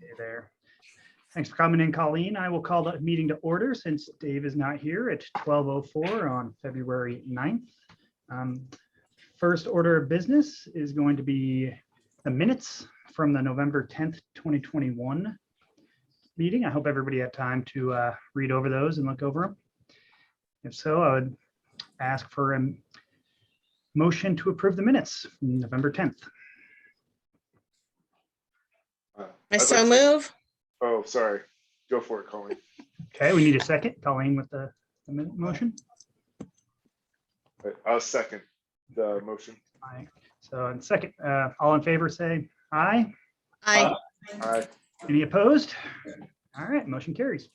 Hey there. Thanks for coming in, Colleen. I will call the meeting to order since Dave is not here at 12:04 on February 9th. First order of business is going to be the minutes from the November 10th, 2021 meeting. I hope everybody had time to read over those and look over them. If so, I would ask for a motion to approve the minutes from November 10th. I so move. Oh, sorry. Go for it, Colleen. Okay, we need a second. Colleen with the motion. I'll second the motion. Aye. So in second, all in favor, say aye. Aye. Aye. Any opposed? All right, motion carries.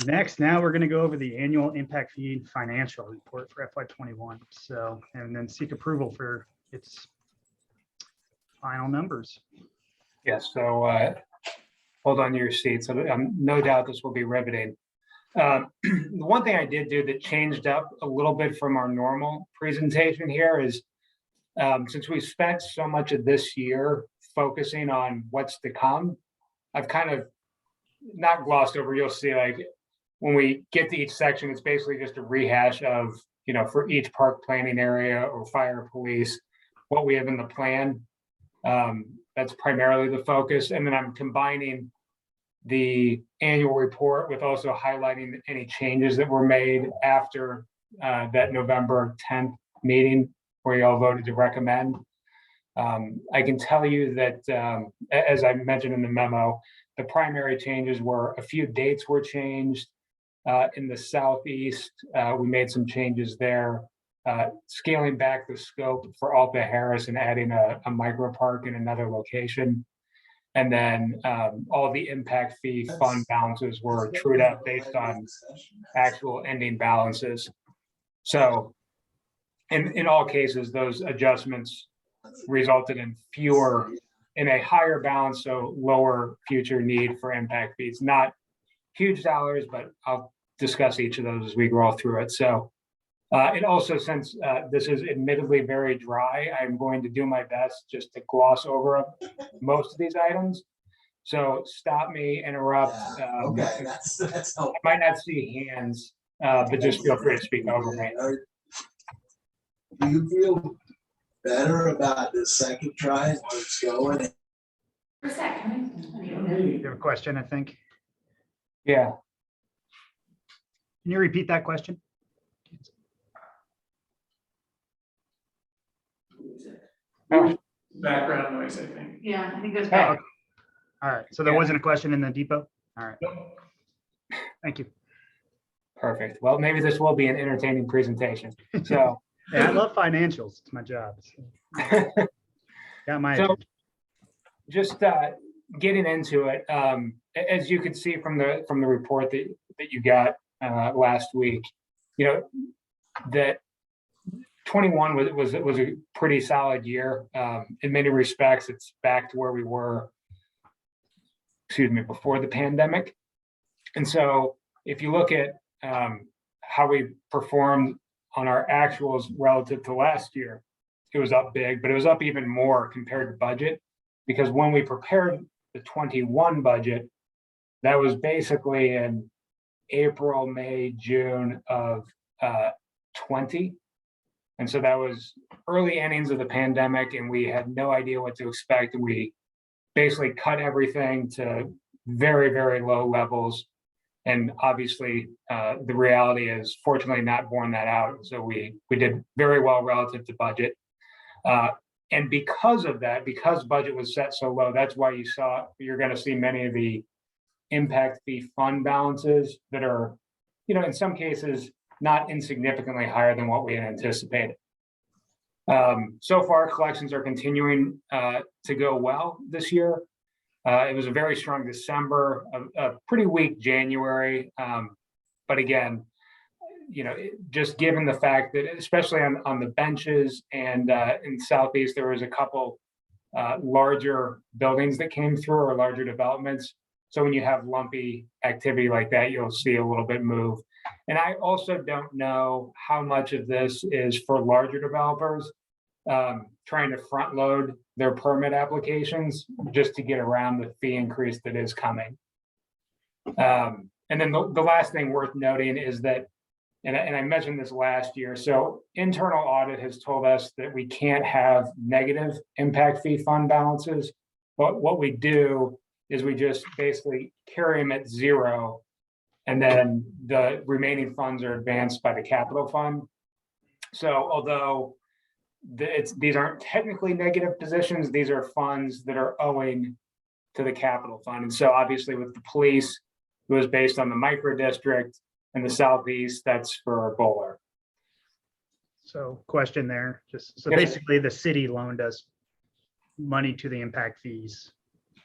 Next, now we're going to go over the annual impact fee financial report for FY21. So, and then seek approval for its final numbers. Yes, so hold on to your seats. So no doubt this will be riveting. The one thing I did do that changed up a little bit from our normal presentation here is since we spent so much of this year focusing on what's to come, I've kind of not glossed over. You'll see, like when we get to each section, it's basically just a rehash of, you know, for each park planning area or fire police, what we have in the plan. That's primarily the focus. And then I'm combining the annual report with also highlighting any changes that were made after that November 10th meeting where you all voted to recommend. I can tell you that, as I mentioned in the memo, the primary changes were a few dates were changed. In the Southeast, we made some changes there, scaling back the scope for Alta Harris and adding a micro park in another location. And then all the impact fee fund balances were trued up based on actual ending balances. So in all cases, those adjustments resulted in a higher balance, so lower future need for impact fees. Not huge dollars, but I'll discuss each of those as we go through it. So and also, since this is admittedly very dry, I'm going to do my best just to gloss over most of these items. So stop me, interrupt. Okay, that's helpful. I might not see hands, but just feel free to speak over me. Do you feel better about the second try when it's going? You have a question, I think. Yeah. Can you repeat that question? Oh, Background noise, I think. Yeah, I think that's Oh, better. okay. All right. So there Yeah. wasn't a question in the depot? All right. Thank you. perfect. Well, maybe this will be an entertaining presentation. So. Yeah, I love financials. It's my job. Got my. So, just getting into it, as you can see from the report that you got last week, you know, that 21 was a pretty solid year. In many respects, it's back to where we were, before the pandemic. And so if you look at how we performed on our actuals relative to last year, it was up big, but it was up even more compared to budget, because when we prepared the 21 budget, that was basically in April, May, June of 20. And so that was early innings of the pandemic, and we had no idea what to expect. And we basically cut everything to very, very low levels. And obviously, the reality is, fortunately, not borne that out. So we did very well relative to budget. And because of that, because budget was set so low, that's why you're going to see many of the impact fee fund balances that are, you know, in some cases, not insignificantly higher than what we had anticipated. So far, collections are continuing to go well this year. It was a very strong December, a pretty weak January. But again, you know, just given the fact that, especially on the benches and in Southeast, there was a couple larger buildings that came through, or larger developments. So when you have lumpy activity like that, you'll see a little bit move. And I also don't know how much of this is for larger developers trying to front load their permit applications just to get around the fee increase that is coming. And then the last thing worth noting is that, and I mentioned this last year, so internal audit has told us that we can't have negative impact fee fund balances, but what we do is we just basically carry them at zero, and then the remaining funds are advanced by the capital fund. So although these aren't technically negative positions, these are funds that are owing to the capital fund. And so obviously with the police, it was based on the micro district, and the southeast, that's for Bowler. So question there, just, so Yes. basically the city loaned us money to the impact fees,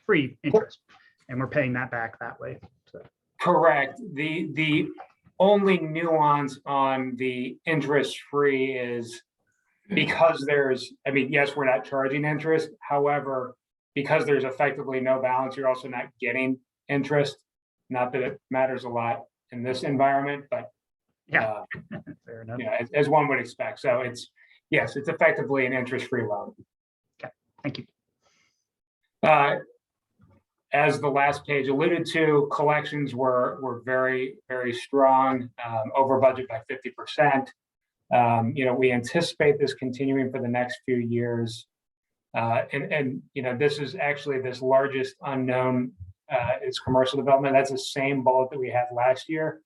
free interest, and we're paying that back that way. So, Correct. The only nuance on the interest free is because there's, I mean, yes, we're not charging interest. However, because there's effectively no balance, you're also not getting interest. Not that it matters a lot in this environment, but yeah, fair enough. you know, as one would expect. So it's, yes, it's effectively an interest-free loan. Thank you. As the last page alluded to, collections were very, very strong, over budget by 50%. You know, we anticipate this continuing for the next few years. And you know, this is actually this largest unknown is commercial development. That's the same bullet that we had last year.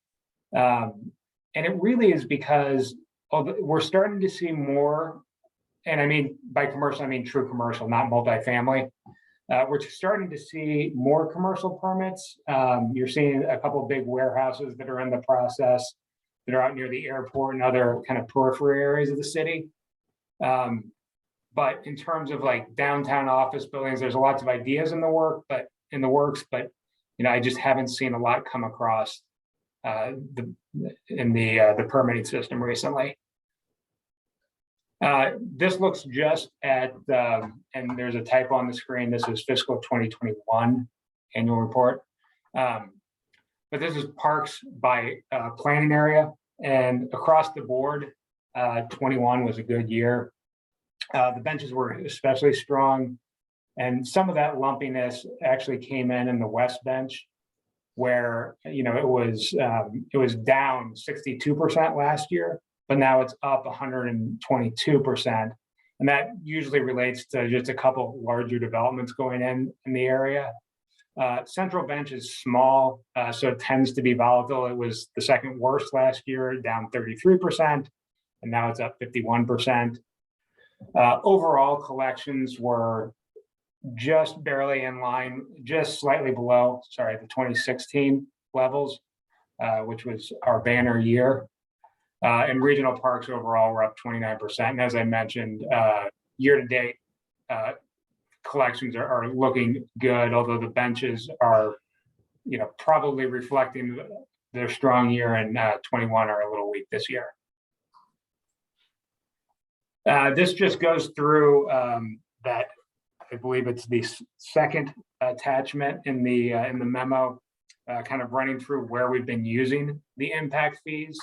And it really is because we're starting to see more, and I mean, by commercial, I mean true commercial, not multifamily. We're starting to see more commercial permits. You're seeing a couple of big warehouses that are in the process that are out near the airport and other kind of periphery areas of the city. But in terms of like downtown office buildings, there's lots of ideas in the works, but you know, I just haven't seen a lot come across the permitting system recently. This looks just at, and there's a typo on the screen. This is fiscal 2021 annual report. But this is parks by planning area, and across the board, 21 was a good year. The benches were especially strong, and some of that lumpiness actually came in the west bench, where you know it was down 62% last year, but now it's up 122%, and that usually relates to just a couple larger developments going in the area. Central bench is small, so it tends to be volatile. It was the second worst last year, down 33%, and now it's up 51%. Overall collections were just barely in line, just slightly below, sorry, the 2016 levels, which was our banner year. And regional parks overall were up 29%. And as I mentioned, year to date, collections are looking good, although the benches are, you know, probably reflecting their strong year, and 21 are a little weak this year. This just goes through that. I believe it's the second attachment in the memo, kind of running through where we've been using the impact fees,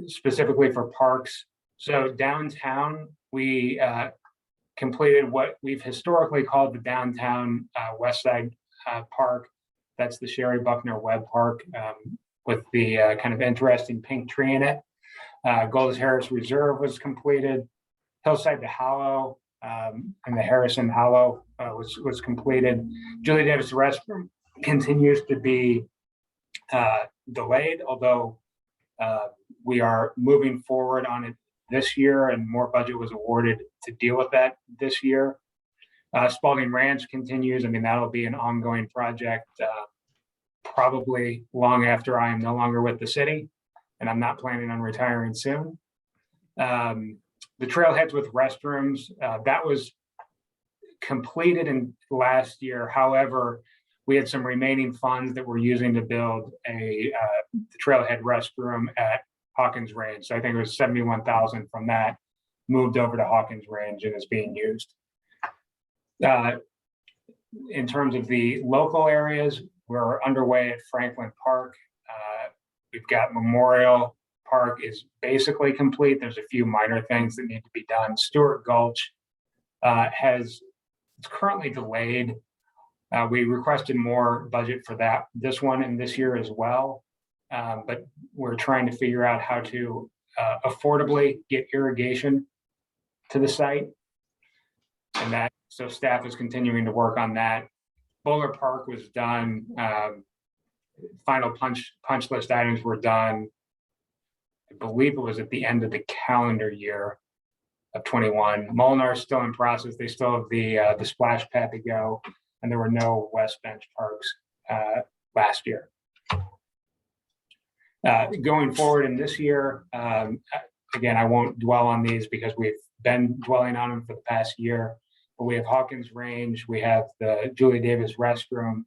specifically for parks. So downtown, we completed what we've historically called the downtown West Side Park. That's the Sherry Buckner Webb Park, with the kind of interesting pink tree in it. Golders Harris Reserve was completed. Hillside to Hollow and the Harrison Hollow was completed. Julie Davis restroom continues to be delayed, although we are moving forward on it this year, and more budget was awarded to deal with that this year. Spalding Ranch continues. I mean, that'll be an ongoing project, probably long after I am no longer with the city, and I'm not planning on retiring soon. The trailheads with restrooms, that was completed in last year. However, we had some remaining funds that we're using to build a trailhead restroom at Hawkins Range. So I think it was 71,000 from that moved over to Hawkins Range and is being used. In terms of the local areas, we're underway at Franklin Park. We've got Memorial Park is basically complete. There's a few minor things that need to be done. Stewart Gulch it's currently delayed. We requested more budget for that, this one and this year as well. But we're trying to figure out how to affordably get irrigation to the site. And so staff is continuing to work on that. Bowler Park was done. Final punch list items were done. I believe it was at the end of the calendar year of 21. Molinar is still in process. They still have the splash pad to go, and there were no West Bench parks last year. Going forward in this year, again, I won't dwell on these because we've been dwelling on them for the past year, but we have Hawkins Range, we have the Julie Davis restroom,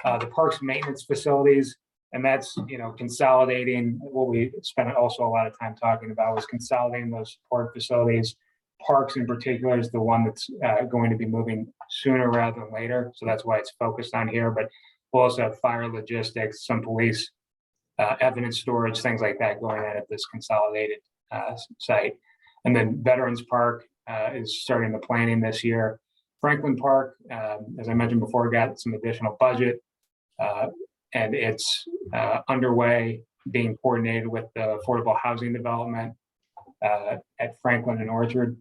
the parks maintenance facilities, and that's, consolidating what we spent also a lot of time talking about was consolidating those support facilities. Parks in particular is the one that's going to be moving sooner rather than later. So that's why it's focused on here, but we'll also have fire logistics, some police evidence storage, things like that going on at this consolidated site. And then Veterans Park is starting the planning this year. Franklin Park, as I mentioned before, got some additional budget and it's underway, being coordinated with the affordable housing development at Franklin and Orchard.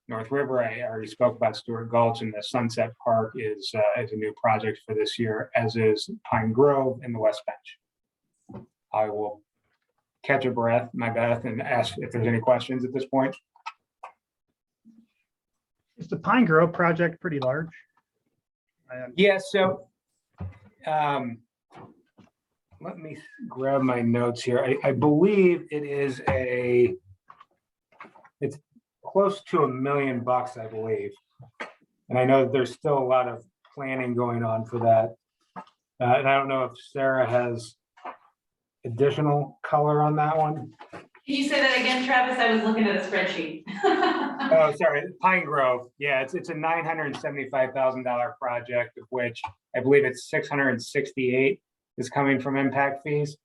North River, I already spoke about Stewart Gulch, and the Sunset Park is a new project for this year, as is Pine Grove and the West Bench. I will catch a breath, my breath, and ask if there's any questions at this point. Is the Pine Grove project pretty large? Yeah, so let me grab my notes here. I believe it's close to $1 million, I believe. And I know that there's still a lot of planning going on for that. And I don't know if Sarah has additional color on that one. Can you say that again, Travis? I was looking at a spreadsheet. Oh, sorry, Pine Grove. Yeah, it's a $975,000 project, of which I believe it's 668 is coming from impact fees.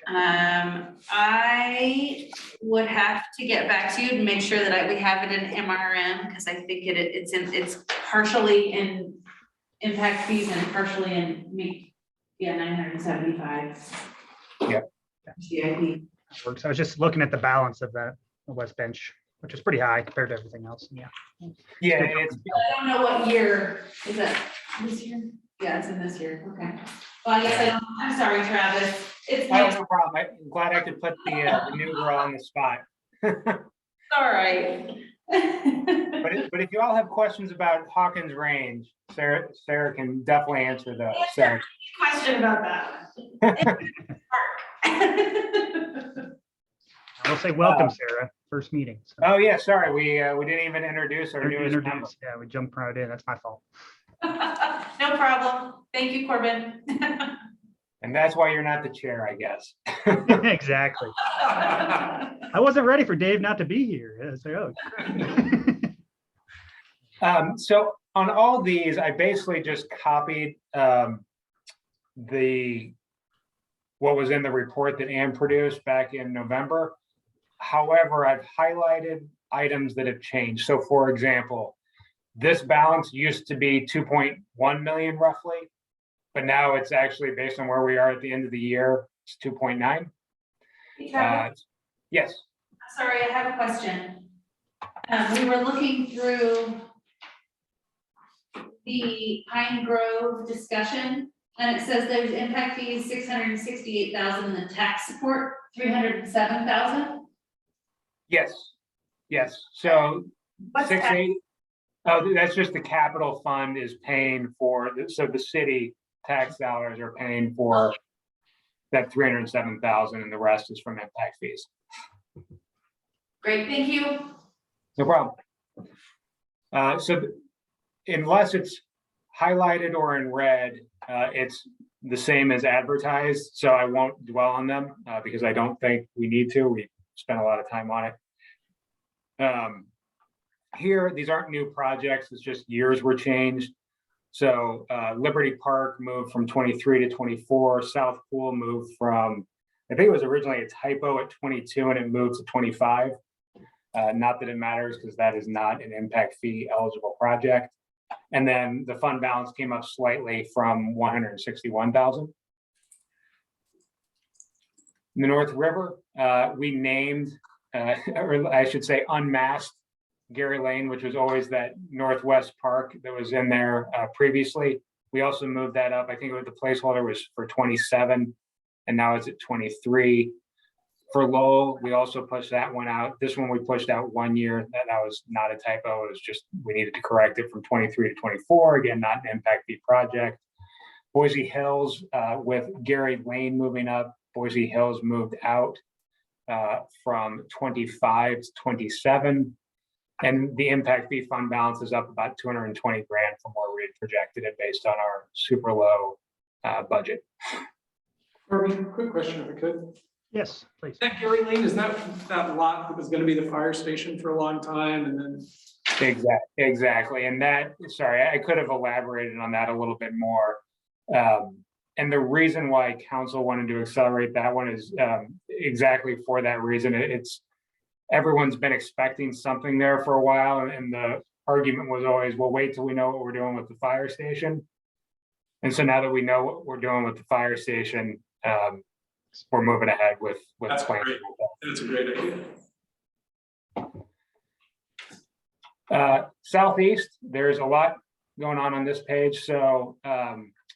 I would have to get back to you and make sure that we have it in MRM, because I think it's partially in impact fees and partially in 975. Yep. CIP. Works. I was just looking at the balance of the West Bench, which is pretty high compared to everything else. Yeah. Yeah, I don't know what year, is that this year? Yeah, it's in this year, okay. Well, I guess I'm sorry, Travis. It's no problem. I'm glad I could put the new girl on the spot. all right. But if you all have questions about Hawkins Range, Sarah can definitely answer those. So. Question about that. I will say welcome, Sarah. First meeting. So. Oh yeah, sorry, we didn't even introduce our newest member. Yeah, we jumped right in. That's my fault. No problem. Thank you, Corbin. And that's why you're not the chair, I guess. Exactly. I wasn't ready for Dave not to be here. So, so on all these, I basically just copied what was in the report that Ann produced back in November. However, I've highlighted items that have changed. So for example, this balance used to be 2.1 million roughly, but now it's actually based on where we are at the end of the year, it's 2.9. Yes. Sorry, I have a question. We were looking through the Pine Grove discussion, and it says there's impact fees 668,000 and the tax support 307,000. Yes. So What's 6.8. Oh, that's just the capital fund is paying for. So the city tax dollars are paying for that 307,000, and the rest is from impact fees. Great, thank you. No problem. So unless it's highlighted or in red, it's the same as advertised. So I won't dwell on them because I don't think we need to. We spent a lot of time on it. Here, these aren't new projects. It's just years were changed. So Liberty Park moved from 23 to 24. South Pool moved from, I think it was originally a typo at 22 and it moved to 25. Not that it matters because that is not an impact fee eligible project. And then the fund balance came up slightly from 161,000. In the North River, we named, or I should say unmasked Gary Lane, which was always that Northwest Park that was in there previously. We also moved that up. I think the placeholder was for 27 and now it's at 23. For Lowell, we also pushed that one out. This one we pushed out 1 year. That was not a typo. It was just, we needed to correct it from 23 to 24. Again, not an impact fee project. Boise Hills, with Gary Lane moving up, Boise Hills moved out from 25 to 27. And the impact fee fund balance is up about 220 grand from where we had projected it based on our super low budget. Harvey, quick question if I could. Yes, please. That Gary Lane, is that lot that was gonna be the fire station for a long time and then? Exactly. And that, sorry, I could have elaborated on that a little bit more. And the reason why council wanted to accelerate that one is exactly for that reason. Everyone's been expecting something there for a while, and the argument was always, well, wait till we know what we're doing with the fire station. And so now that we know what we're doing with the fire station, we're moving ahead with That's plans. great. That's a great idea. Southeast, there's a lot going on this page, so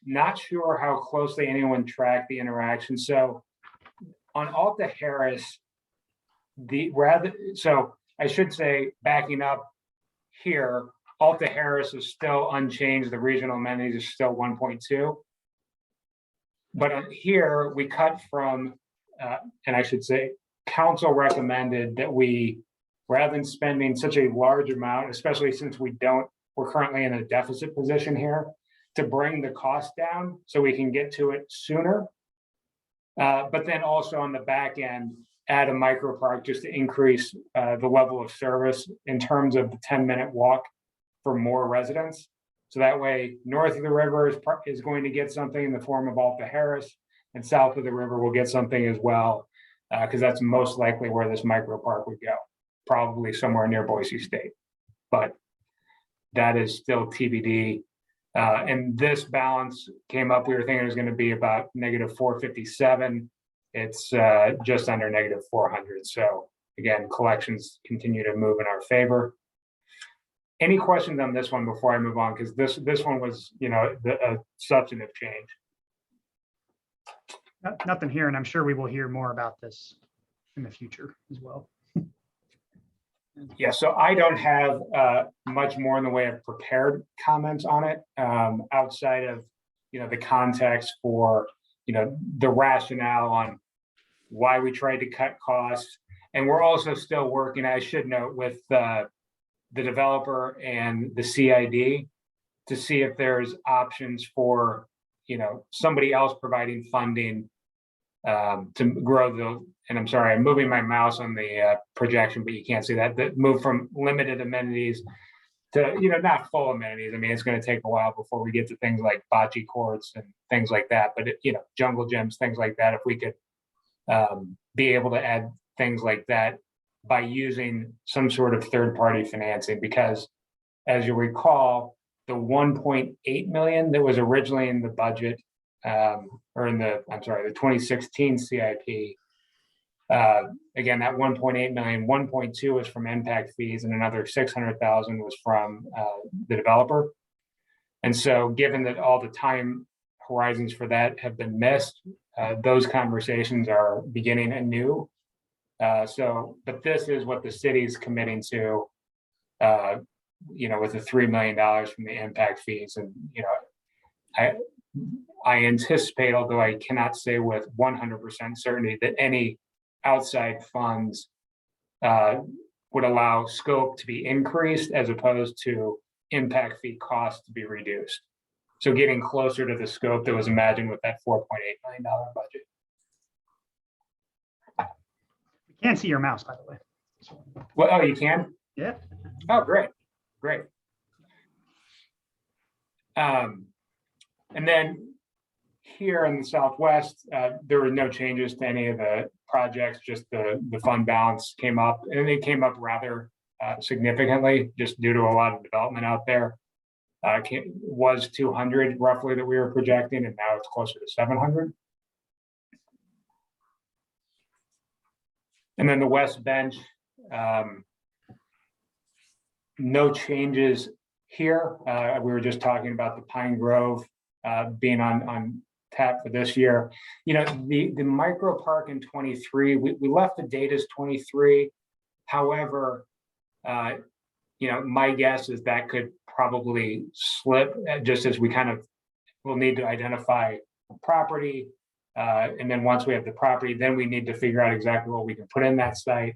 not sure how closely anyone tracked the interaction. So on Alta Harris, so I should say, backing up here, Alta Harris is still unchanged. The regional amenities is still 1.2. But on here, we cut from, and I should say, council recommended that we, rather than spending such a large amount, especially since we're currently in a deficit position here, to bring the cost down so we can get to it sooner. But then also on the back end, add a micro park just to increase the level of service in terms of the 10-minute walk for more residents. So that way, north of the river is going to get something in the form of Alta Harris, and south of the river will get something as well, because that's most likely where this micro park would go, probably somewhere near Boise State. But that is still TBD. And this balance came up, we were thinking it was going to be about negative 457. It's just under negative 400. So again, collections continue to move in our favor. Any questions on this one before I move on? Because this one was, a substantive change. Nothing here, and I'm sure we will hear more about this in the future as well. Yeah, so I don't have much more in the way of prepared comments on it, outside of, the context for, the rationale on why we tried to cut costs. And we're also still working, I should note, with the developer and the CID to see if there's options for, somebody else providing funding to grow and I'm sorry, I'm moving my mouse on the projection, but you can't see that, move from limited amenities to, not full amenities. I mean, it's going to take a while before we get to things like bocce courts and things like that, but jungle gyms, things like that. If we could be able to add things like that by using some sort of third-party financing, because as you recall, the 1.8 million that was originally in the budget, or in the 2016 CIP, again, that 1.8 million, 1.2 was from impact fees and another 600,000 was from the developer. And so given that all the time horizons for that have been missed, those conversations are beginning anew. But this is what the city's committing to, with the $3 million from the impact fees. And, I anticipate, although I cannot say with 100% certainty, that any outside funds would allow scope to be increased as opposed to impact fee costs to be reduced. So getting closer to the scope that was imagined with that $4.8 million budget. We can't see your mouse, by the way. Well, oh, you can? Yeah. Oh, great. And then here in the Southwest, there were no changes to any of the projects, just the fund balance came up, and it came up rather significantly just due to a lot of development out there. Was 200 roughly that we were projecting, and now it's closer to 700. And then the West Bench, no changes here. We were just talking about the Pine Grove being on tap for this year. You know, the micro park in 23, we left the date as 23. However, you know, my guess is that could probably slip just as we kind of will need to identify property. And then once we have the property, then we need to figure out exactly what we can put in that site.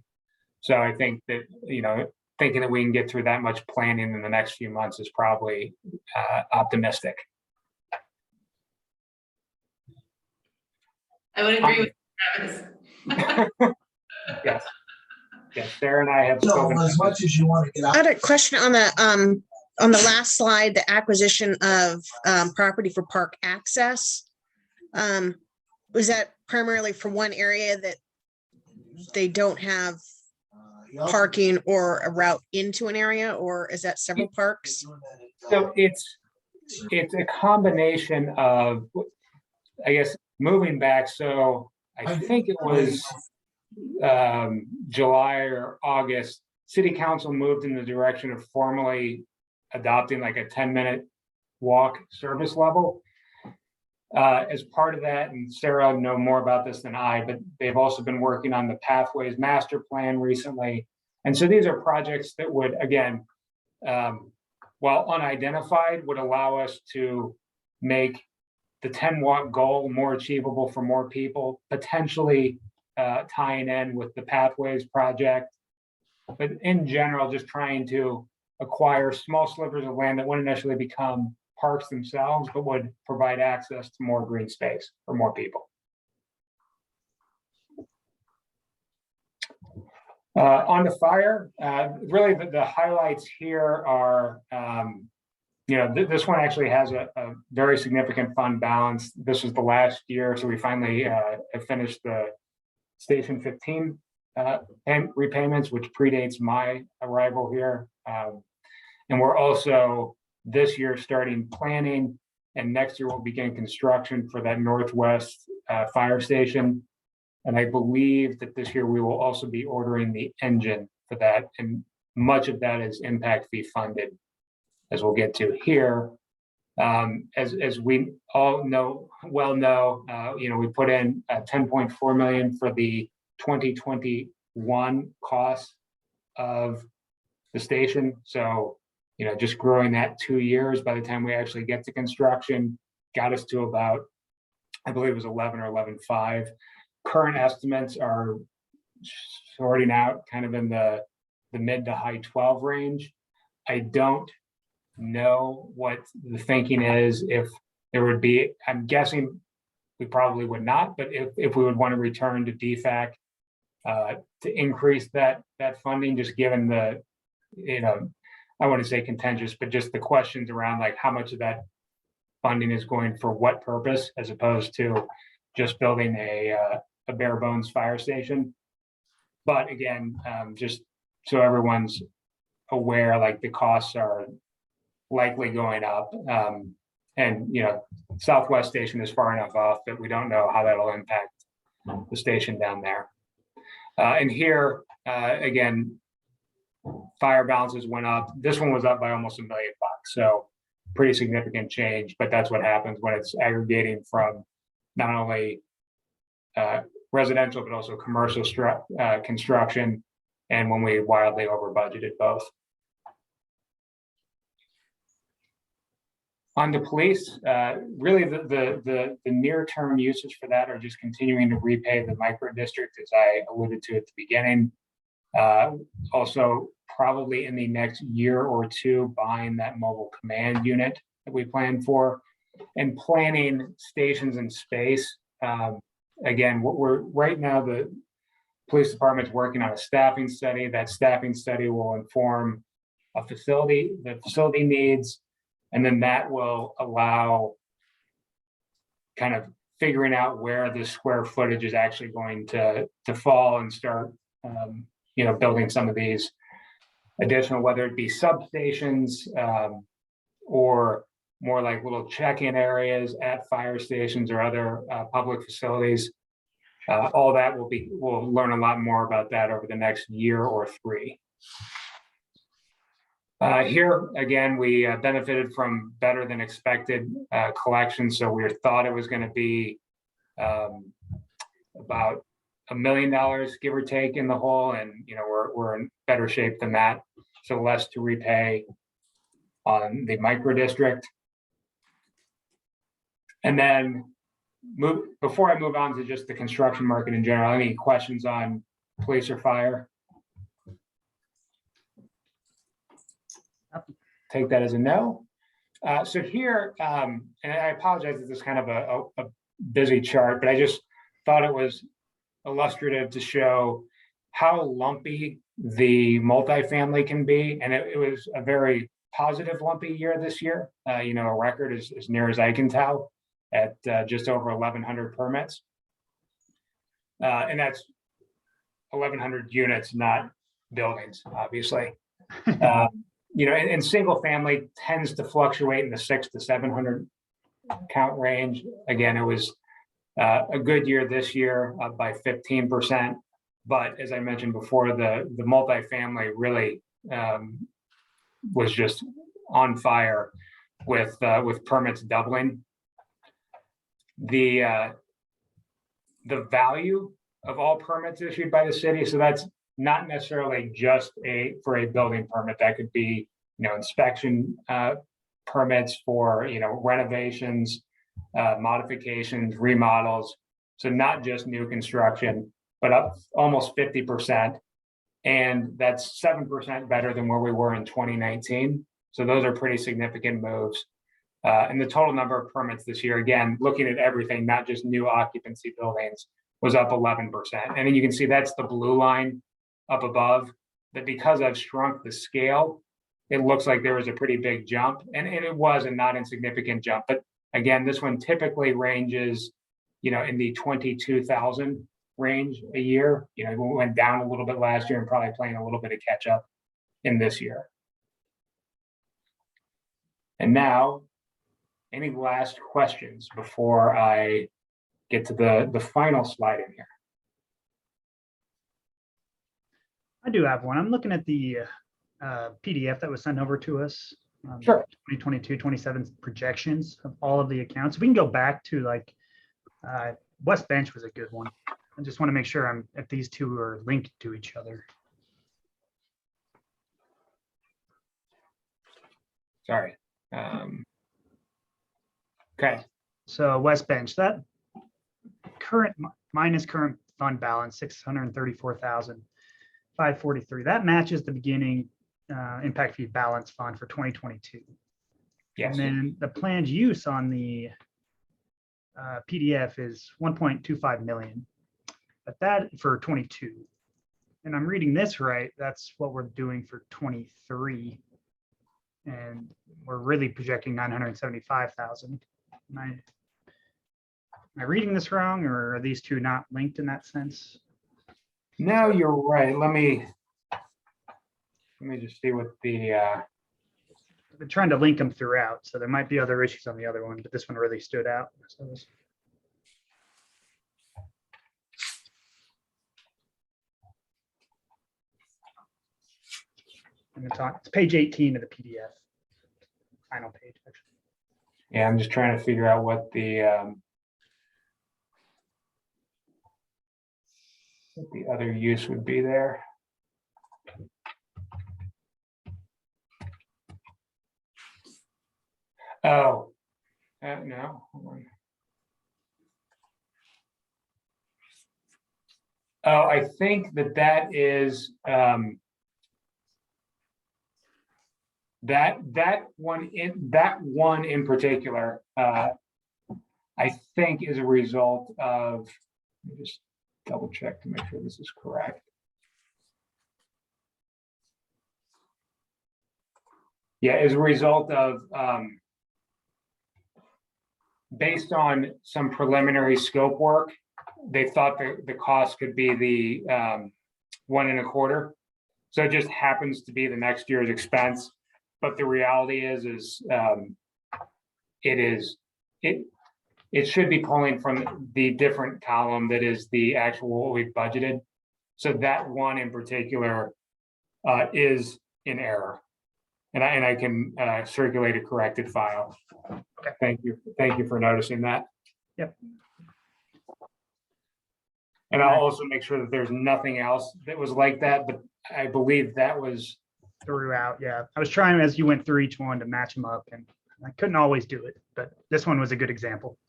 So I think that, you know, thinking that we can get through that much planning in the next few months is probably optimistic. I would agree with Travis. Yes. Yes, Sarah and I have So spoken. as much as you want to get I out. had a question on the last slide, the acquisition of property for park access. Was that primarily for one area that they don't have parking or a route into an area, or is that several parks? So it's a combination of, I guess, moving back. So I think it was July or August, City Council moved in the direction of formally adopting like a 10-minute walk service level. As part of that, and Sarah will know more about this than I, but they've also been working on the Pathways Master Plan recently. And so these are projects that would, again, while unidentified, would allow us to make the 10-walk goal more achievable for more people, potentially tying in with the Pathways project. But in general, just trying to acquire small slivers of land that wouldn't necessarily become parks themselves, but would provide access to more green space for more people. On the fire, really the highlights here are, you know, this one actually has a very significant fund balance. This was the last year, so we finally have finished the Station 15 and repayments, which predates my arrival here. And we're also this year starting planning, and next year we'll begin construction for that Northwest fire station. And I believe that this year we will also be ordering the engine for that, and much of that is impact fee funded, as we'll get to here. As we all know, you know, we put in 10.4 million for the 2021 cost of the station. So, you know, just growing that 2 years by the time we actually get to construction got us to about, I believe it was 11 or 11.5. Current estimates are sorting out kind of in the mid to high 12 range. I don't know what the thinking is, if there would be, I'm guessing we probably would not, but if we would want to return to DFAC to increase that funding, just given the, you know, I wouldn't say contentious, but just the questions around like how much of that funding is going for what purpose, as opposed to just building a bare bones fire station. But again, just so everyone's aware, like the costs are likely going up. And, you know, Southwest Station is far enough off that we don't know how that'll impact the station down there. And here, again, fire balances went up. This one was up by almost $1 million. So pretty significant change, but that's what happens when it's aggregating from not only residential, but also commercial construction. And when we wildly over budgeted both. On the police, really the near-term uses for that are just continuing to repay the micro district, as I alluded to at the beginning. Also, probably in the next year or two, buying that mobile command unit that we planned for, and planning stations in space. Again, we're right now, the police department's working on a staffing study. That staffing study will inform the facility needs, and then that will allow kind of figuring out where the square footage is actually going to fall and start, building some of these additional, whether it be substations, or more like little check-in areas at fire stations or other public facilities. All that we'll learn a lot more about that over the next year or 3. Here, again, we benefited from better than expected collections. So we thought it was going to be about $1 million, give or take, in the hole. And, we're in better shape than that. So less to repay on the micro district. And then before I move on to just the construction market in general, any questions on police or fire? Take that as a no. So here, and I apologize if this is kind of a busy chart, but I just thought it was illustrative to show how lumpy the multifamily can be. And it was a very positive lumpy year this year, a record as near as I can tell at just over 1,100 permits. And that's 1,100 units, not buildings, obviously. And single family tends to fluctuate in the 600 to 700 count range. Again, it was a good year this year, up by 15%. But as I mentioned before, the multifamily really was just on fire with permits doubling. The value of all permits issued by the city, so that's not necessarily just for a building permit. That could be, inspection permits for, renovations, modifications, remodels. So not just new construction, but up almost 50%. And that's 7% better than where we were in 2019. So those are pretty significant moves. And the total number of permits this year, again, looking at everything, not just new occupancy buildings, was up 11%. And then you can see that's the blue line up above, that because I've shrunk the scale, it looks like there was a pretty big jump, and it was a not insignificant jump. But again, this one typically ranges, in the 22,000 range a year. We went down a little bit last year and probably playing a little bit of catch up in this year. And now, any last questions before I get to the final slide in here? I do have one. I'm looking at the PDF that was sent over to us. Sure. 2022-27 projections of all of the accounts. We can go back to West Bench was a good one. I just want to make sure if these two are linked to each other. Sorry. Okay. So West Bench, that minus current fund balance, 634,543. That matches the beginning impact fee balance fund for 2022. Yes. And then the planned use on the PDF is 1.25 million, but that for 22. And I'm reading this right, that's what we're doing for 23. And we're really projecting 975,000. Am I reading this wrong, or are these two not linked in that sense? No, you're right. Let me just see what the I've been trying to link them throughout, so there might be other issues on the other one, but this one really stood out. So it's page 18 of the PDF. Final page, actually. Yeah, I'm just trying to figure out what the other use would be there. Oh, no. Hold on. Oh, I think that is that one in particular. I think is a result of. Let me just double check to make sure this is correct. Yeah, as a result of based on some preliminary scope work, they thought the cost could be the 1.25. So it just happens to be the next year's expense. But the reality is it should be pulling from the different column that is the actual what we've budgeted. So that one in particular is in error. And I can circulate a corrected file. Okay. Thank you for noticing that. Yep. And I'll also make sure that there's nothing else that was like that, but I believe that was, Throughout, yeah. I was trying as you went through each one to match them up, and I couldn't always do it, but this one was a good example.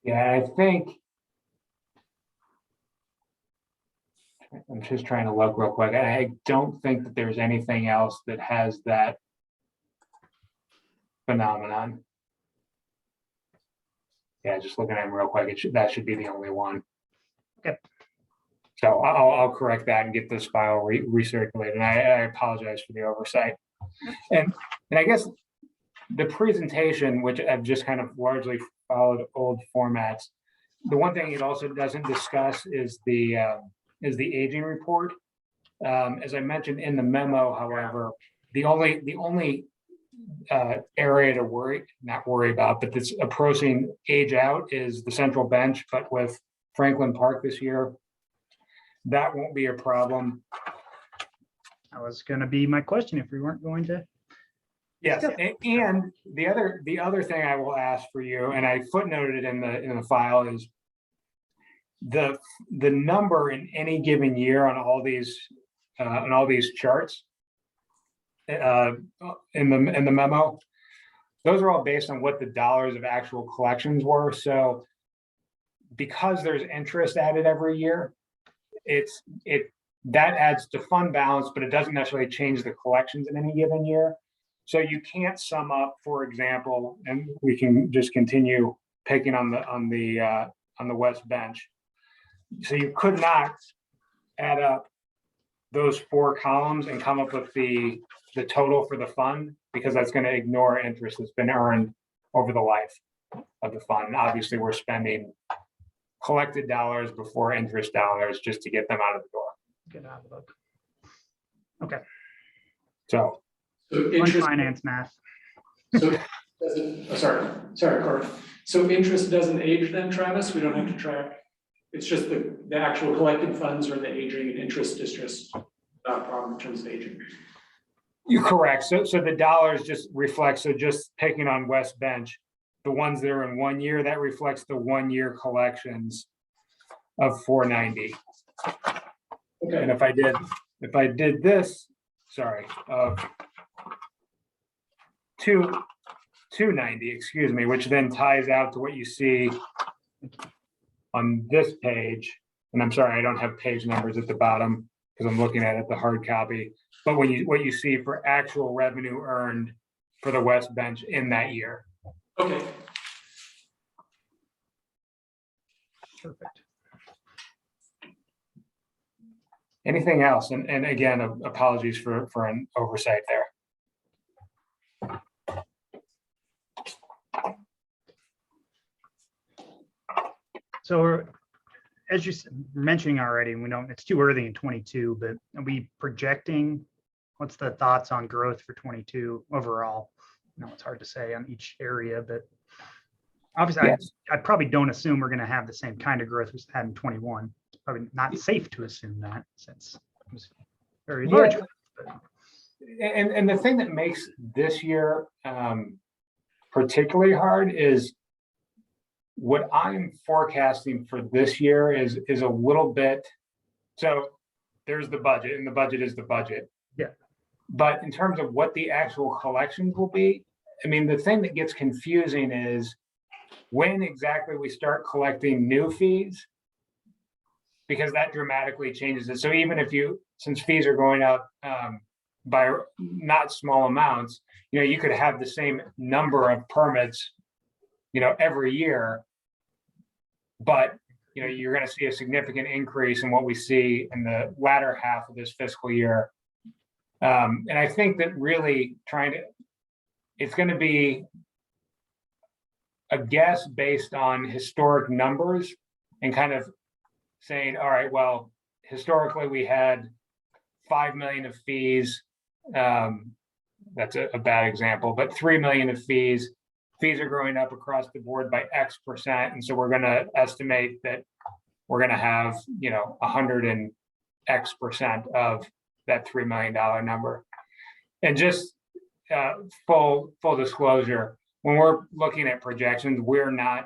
yeah, I think. I'm just trying to look real quick. I don't think that there's anything else that has that phenomenon. Yeah, just looking at them real quick, that should be the only one. Okay. So I'll correct that and get this file recirculated. And I apologize for the oversight. And I guess the presentation, which I've just kind of largely followed old formats, the one thing it also doesn't discuss is the aging report. As I mentioned in the memo, however, the only area to not worry about, but that's approaching age out is the central bench. But with Franklin Park this year, that won't be a problem. That was going to be my question if we weren't going to. Yes, and the other thing I will ask for you, and I footnoted it in the file, is the number in any given year on all these charts in the memo. Those are all based on what the dollars of actual collections were. So because there's interest added every year, that adds to fund balance, but it doesn't necessarily change the collections in any given year. So you can't sum up, for example, and we can just continue picking on the West Bench. So you could not add up those 4 columns and come up with the total for the fund, because that's going to ignore interest that's been earned over the life of the fund. And obviously, we're spending collected dollars before interest dollars just to get them out of the door. Get out of the book. Okay. So So Fund interest, finance math. so doesn't, sorry, Cory. So interest doesn't age then, Travis? We don't have to track. It's just the actual collected funds or the aging and interest is just not a problem in terms of aging. you're correct. So the dollars just reflect, so just picking on West Bench, the ones that are in 1 year, that reflects the 1 year collections of 490. Okay. And if I did this, sorry, of 290, excuse me, which then ties out to what you see on this page. And I'm sorry, I don't have page numbers at the bottom because I'm looking at it, the hard copy. But what you see for actual revenue earned for the West Bench in that year. Okay. Perfect. Anything else? And again, apologies for an oversight there. So as you're mentioning already, we don't, it's too early in 22, but are we projecting, what's the thoughts on growth for 22 overall? No, it's hard to say on each area, but obviously Yes. I probably don't assume we're going to have the same kind of growth we had in 21. It's probably not safe to assume that since it was very large. Yeah. And the thing that makes this year particularly hard is what I'm forecasting for this year is a little bit. So there's the budget, and the budget is the budget. Yeah. But in terms of what the actual collections will be, I mean, the thing that gets confusing is when exactly we start collecting new fees, because that dramatically changes it. So even if since fees are going up by not small amounts, you could have the same number of permits, every year, but you're going to see a significant increase in what we see in the latter half of this fiscal year. And I think that really it's going to be a guess based on historic numbers and kind of saying, all right, well, historically we had 5 million of fees. That's a bad example, but 3 million of fees. Fees are growing up across the board by X%. And so we're going to estimate that we're going to have, 100 and X% of that $3 million number. And just full disclosure, when we're looking at projections, we're not,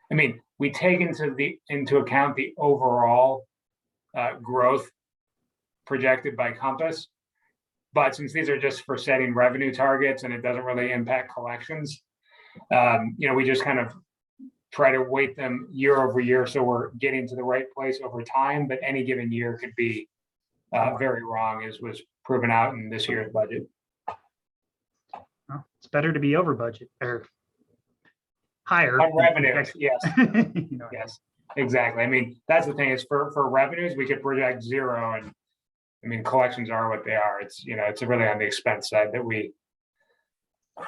we take into account the overall growth projected by Compass. But since these are just for setting revenue targets and it doesn't really impact collections, we just kind of try to weight them year over year. So we're getting to the right place over time, but any given year could be very wrong, as was proven out in this year's budget. Well, it's better to be over budget or higher. On revenue, yes. You know, Yes, exactly. That's the thing is for revenues, we could project zero, and collections are what they are. It's, it's really on the expense side that we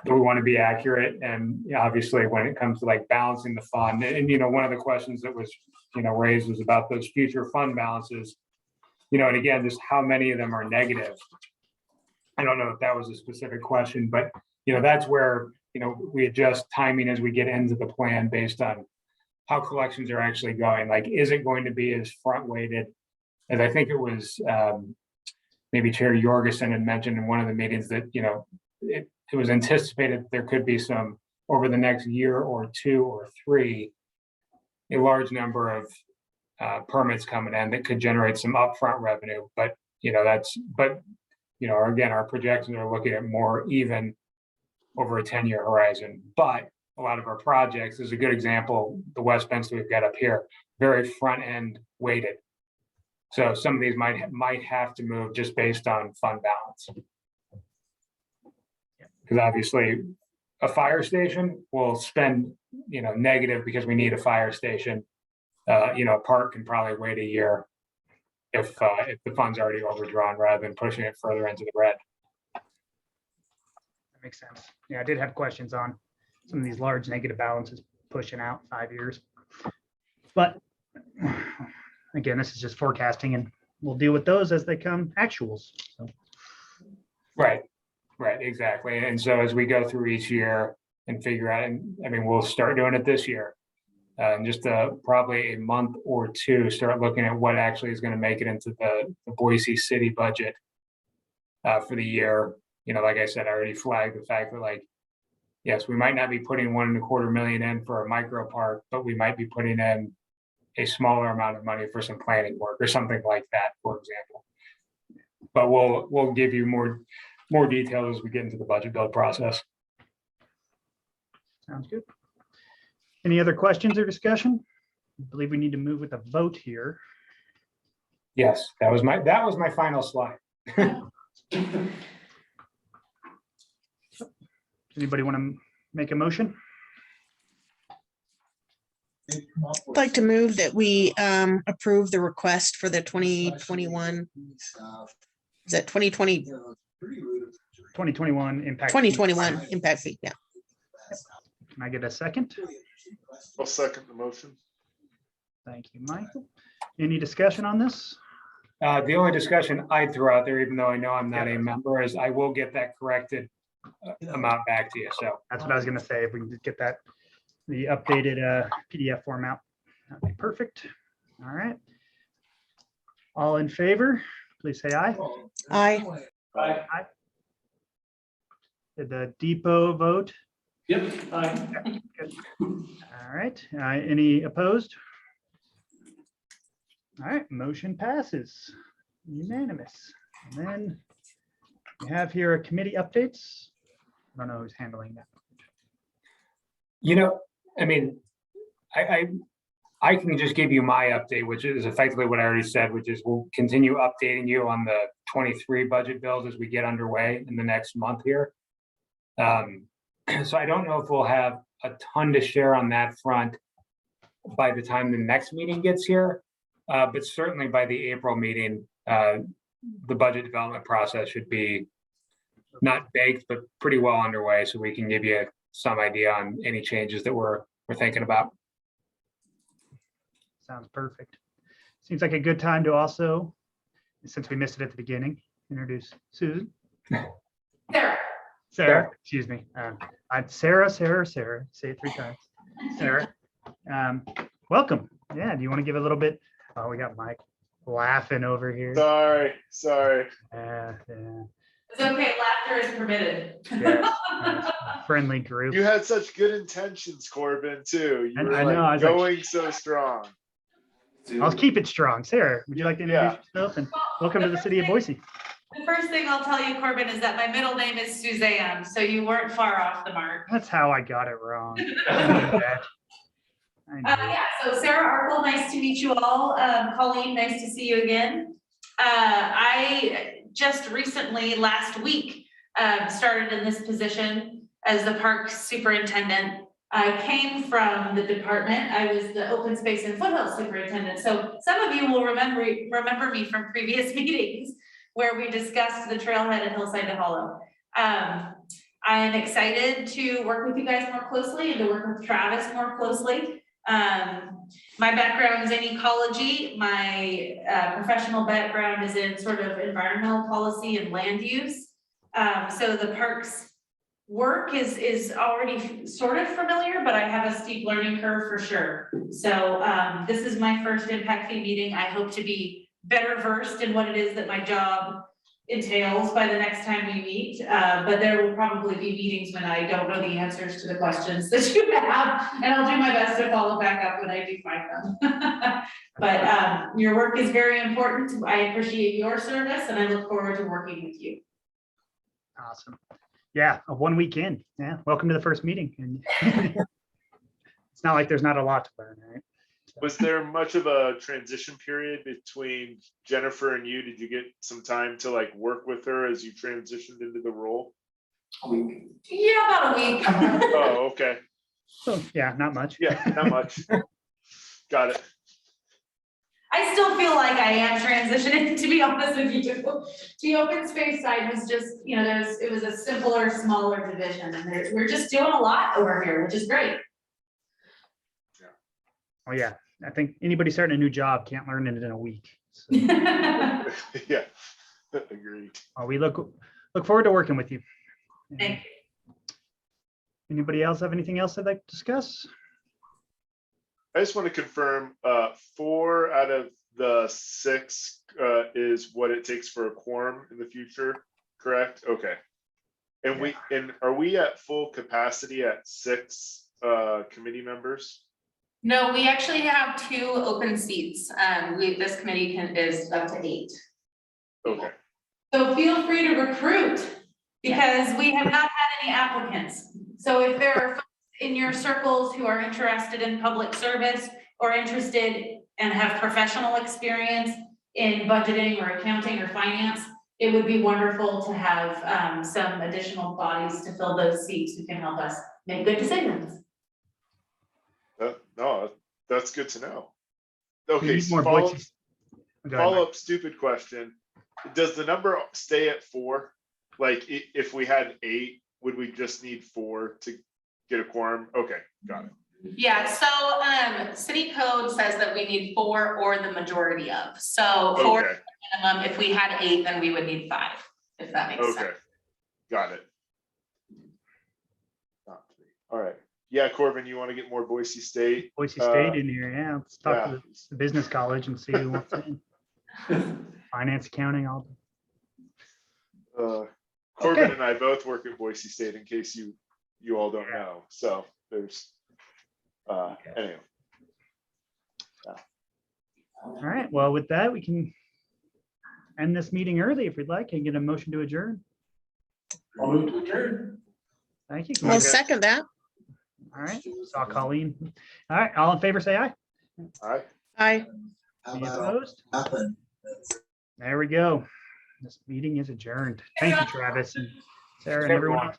want to be accurate. And obviously when it comes to like balancing the fund and, one of the questions that was, raised was about those future fund balances, and again, just how many of them are negative. I don't know if that was a specific question, but, that's where, we adjust timing as we get into the plan based on how collections are actually going. Like, is it going to be as front weighted as I think it was, maybe Chair Jorgensen had mentioned in one of the meetings that, it was anticipated there could be some over the next year or two or three, a large number of permits coming in that could generate some upfront revenue. But, again, our projections are looking at more even over a 10-year horizon. But a lot of our projects is a good example. The West Bend we've got up here, very front end weighted. So some of these might have to move just based on fund balance. Because obviously a fire station will spend, negative because we need a fire station. A park can probably wait a year if the fund's already overdrawn rather than pushing it further into the red. that makes sense. Yeah, I did have questions on some of these large negative balances pushing out 5 years. But again, this is just forecasting and we'll deal with those as they come actuals. So. Right, exactly. And so as we go through each year and figure out, we'll start doing it this year. Just probably a month or two, start looking at what actually is going to make it into the Boise City budget for the year. Like I said, I already flagged the fact that yes, we might not be putting $1.25 million in for a micro park, but we might be putting in a smaller amount of money for some planning work or something like that, for example. But we'll give you more details as we get into the budget build process. Sounds good. Any other questions or discussion? I believe we need to move with a vote here. Yes, that was my final slide. Anybody want to make a motion? I'd like to move that we approve the request for the 2021, is that 2020, 2021 impact. 2021 impact fee, yeah. Can I get a second? I'll second the motion. Thank you, Michael. Any discussion on this? The only discussion I'd throw out there, even though I know I'm not a member, is I will get that corrected amount back to you. So That's what I was going to say. If we can just get that, the updated PDF format, that'd be perfect. All right. All in favor, please say aye. Aye. Aye. Did the depot vote? Yep, aye. All right. Any opposed? All right, motion passes unanimous. And then we have here a committee updates. I don't know who's handling that. I can just give you my update, which is effectively what I already said, which is we'll continue updating you on the 23 budget bills as we get underway in the next month here. So I don't know if we'll have a ton to share on that front by the time the next meeting gets here, but certainly by the April meeting, the budget development process should be not baked, but pretty well underway, so we can give you some idea on any changes that we're thinking about. Sounds perfect. Seems like a good time to also, since we missed it at the beginning, introduce Susan. There. Sarah, excuse me. I'm Sarah, say it 3 times. Sarah, welcome. Yeah, do you want to give a little bit? Oh, we got Mike laughing over here. Sorry. Yeah. It's okay, laughter is permitted. Yes, friendly group. You had such good intentions, Corbin, too. You were I know, I like was like, going so strong. I'll keep it strong. Sarah, would you like to introduce yourself? And welcome to the city of Boise. The first thing I'll tell you, Corbin, is that my middle name is Suzanne, so you weren't far off the mark. That's how I got it wrong. I knew that. I knew it. Yeah, so Sarah Arkle, nice to meet you all. Colleen, nice to see you again. I just recently, last week, started in this position as the park superintendent. I came from the department. I was the open space and foothills superintendent. So some of you will remember me from previous meetings where we discussed the trailhead at Hillside to Hollow. I am excited to work with you guys more closely and to work with Travis more closely. My background is in ecology. My professional background is in sort of environmental policy and land use. So the parks work is already sort of familiar, but I have a steep learning curve for sure. So this is my first impact fee meeting. I hope to be better versed in what it is that my job entails by the next time we meet, but there will probably be meetings when I don't know the answers to the questions that you have, and I'll do my best to follow back up when I do find them. But your work is very important. I appreciate your service, and I look forward to working with you. Awesome. Yeah, a 1 week in. Yeah, welcome to the first meeting. And it's not like there's not a lot to learn, right? Was there much of a transition period between Jennifer and you? Did you get some time to like work with her as you transitioned into the role? Yeah, about a week. Oh, okay. So yeah, not much. Yeah, not much. Got it. I still feel like I am transitioning, to be honest with you. The open space side was just, you know, it was a simpler, smaller division, and we're just doing a lot over here, which is great. Oh yeah, I think anybody starting a new job can't learn it in a week. So, Yeah, agreed. we look forward to working with you. Thank you. Anybody else have anything else they'd like to discuss? I just want to confirm 4 out of the 6 is what it takes for a quorum in the future, correct? Okay. And are we at full capacity at 6 committee members? No, we actually have 2 open seats. This committee is up to 8. Okay. So feel free to recruit, because we have not had any applicants. So if there are folks in your circles who are interested in public service or interested and have professional experience in budgeting or accounting or finance, it would be wonderful to have some additional bodies to fill those seats who can help us make good decisions. No, that's good to know. We Okay, need more follow voices. Go ahead, Mike. up stupid question. Does the number stay at 4? Like if we had 8, would we just need 4 to get a quorum? Okay, got it. Yeah, so city code says that we need 4 or the majority of. So 4 Okay, minimum. If we had 8, then we would need 5, if that makes sense. okay, got it. All right. Yeah, Corbin, you want to get more Boise State? Boise State in here, yeah. Let's talk to the business college and see who wants in. Finance, accounting, all. Corbin and I both work at Boise State, in case you all don't know. So there's anyway. All right, well, with that, we can end this meeting early if we'd like and get a motion to adjourn. I'll move to adjourn. Thank you. I'll second that. All right, saw Colleen. All right, all in favor, say aye. All right. Aye. How Any about opposed? nothing? There we go. This meeting is adjourned. Thank you, Travis and Sarah and everyone else.